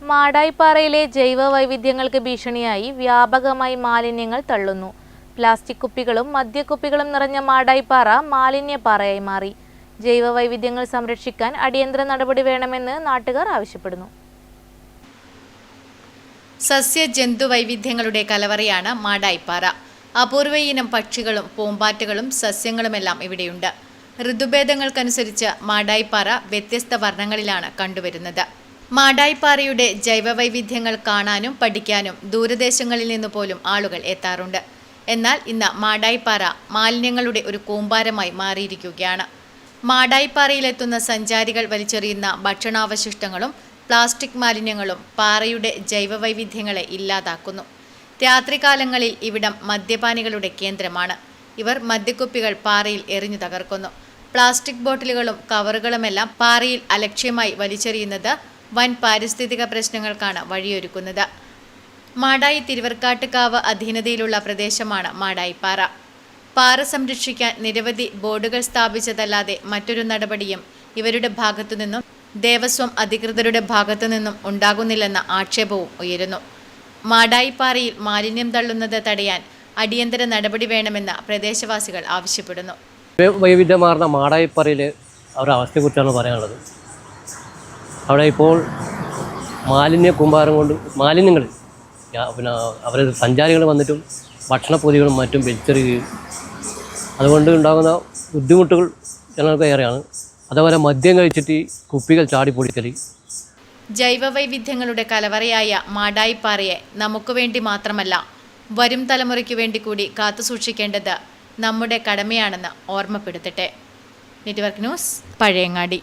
മാടായിപ്പാറയിലെ ജൈവ വൈവിധ്യങ്ങൾക്ക് ഭീഷണിയായി വ്യാപകമായി മാലിന്യങ്ങൾ തള്ളുന്നു. പ്ലാസ്റ്റിക് കുപ്പികളും മദ്യക്കുപ്പികളും നിറഞ്ഞ മാടായിപ്പാറ മാലിന്യപ്പാറയായി മാറി. ജൈവ വൈവിധ്യങ്ങൾ സംരക്ഷിക്കാൻ അടിയന്തര നടപടി വേണമെന്ന് നാട്ടുകാർ ആവശ്യപ്പെടുന്നു. സസ്യ-ജന്തു വൈവിധ്യങ്ങളുടെ കലവറയാണ് മാടായിപ്പാറ. അപൂർവയിനം പക്ഷികളും പൂമ്പാറ്റകളും സസ്യങ്ങളുമെല്ലാം ഇവിടെയുണ്ട്. ഋതുഭേദങ്ങൾക്കനുസരിച്ച് മാടായിപ്പാറ വ്യത്യസ്ത വർണ്ണങ്ങളിലാണ് കണ്ടുവരുന്നത്. മാടായിപ്പാറയുടെ ജൈവവൈവിധ്യങ്ങൾ കാണാനും പഠിക്കാനും ദൂരദേശങ്ങളിൽ നിന്ന് പോലും ആളുകൾ എത്താറുണ്ട്. എന്നാൽ ഇന്ന് മാടായിപ്പാറ മാലിന്യങ്ങളുടെ ഒരു കൂമ്പാരമായി മാറിയിരിക്കുകയാണ്. മാടായിപ്പാറയിലെത്തുന്ന സഞ്ചാരികൾ വലിച്ചെറിയുന്ന ഭക്ഷണാവശിഷ്ടങ്ങളും പ്ലാസ്റ്റിക് മാലിന്യങ്ങളും പാറയുടെ ജൈവവൈവിധ്യങ്ങളെ ഇല്ലാതാക്കുന്നു. രാത്രികാലങ്ങളിൽ ഇവിടം മദ്യപാനികളുടെ കേന്ദ്രമാണ്. ഇവർ മദ്യക്കുപ്പികൾ പാറയിൽ എറിഞ്ഞു തകർക്കുന്നു. പ്ലാസ്റ്റിക് ബോട്ടിലുകളും കവറുകളുമെല്ലാം പാറയിൽ അലക്ഷ്യമായി വലിച്ചെറിയുന്നത് വൻ പാരിസ്ഥിതിക പ്രശ്നങ്ങൾക്കാണ് വഴിയൊരുക്കുന്നത്. മാടായി തിരുവർക്കാട്ടുകാവ് അധീനതയിലുള്ള പ്രദേശമാണ് മാടായിപ്പാറ. പാറ സംരക്ഷിക്കാൻ നിരവധി ബോർഡുകൾ സ്ഥാപിച്ചതല്ലാതെ മറ്റൊരു നടപടിയും ഇവരുടെ ഭാഗത്തുനിന്നും ദേവസ്വം അധികൃതരുടെ ഭാഗത്തുനിന്നും ഉണ്ടാകുന്നില്ലെന്ന ആക്ഷേപവും ഉയരുന്നു. മാടായിപ്പാറയിൽ മാലിന്യം തള്ളുന്നത് തടയാൻ അടിയന്തര നടപടി വേണമെന്ന് പ്രദേശവാസികൾ ആവശ്യപ്പെടുന്നു. വൈവിധ്യമാർന്ന മാടായിപ്പാറയിലെ അവസ്ഥയെക്കുറിച്ചാണ് പറയാനുള്ളത്. അവിടെ ഇപ്പോൾ മാലിന്യ കൂമ്പാരം കൊണ്ട് മാലിന്യങ്ങൾ അവർ സഞ്ചാരികൾ വന്നിട്ടും ഭക്ഷണപ്പൊതികളും മറ്റും വലിച്ചെറിയുകയും അതുകൊണ്ട് ഉണ്ടാകുന്ന ബുദ്ധിമുട്ടുകൾ ജനങ്ങൾക്ക് ഏറെയാണ്. അതുപോലെ മദ്യം കഴിച്ചിട്ട് കുപ്പികൾ ചാടിപ്പൊടിക്കൽ. ജൈവവൈവിധ്യങ്ങളുടെ കലവറയായ മാടായിപ്പാറയെ നമുക്ക് വേണ്ടി മാത്രമല്ല വരും തലമുറയ്ക്ക് വേണ്ടി കൂടി കാത്തുസൂക്ഷിക്കേണ്ടത് നമ്മുടെ കടമയാണെന്ന് ഓർമ്മപ്പെടുത്തട്ടെ. Network news, Pazhayangadi.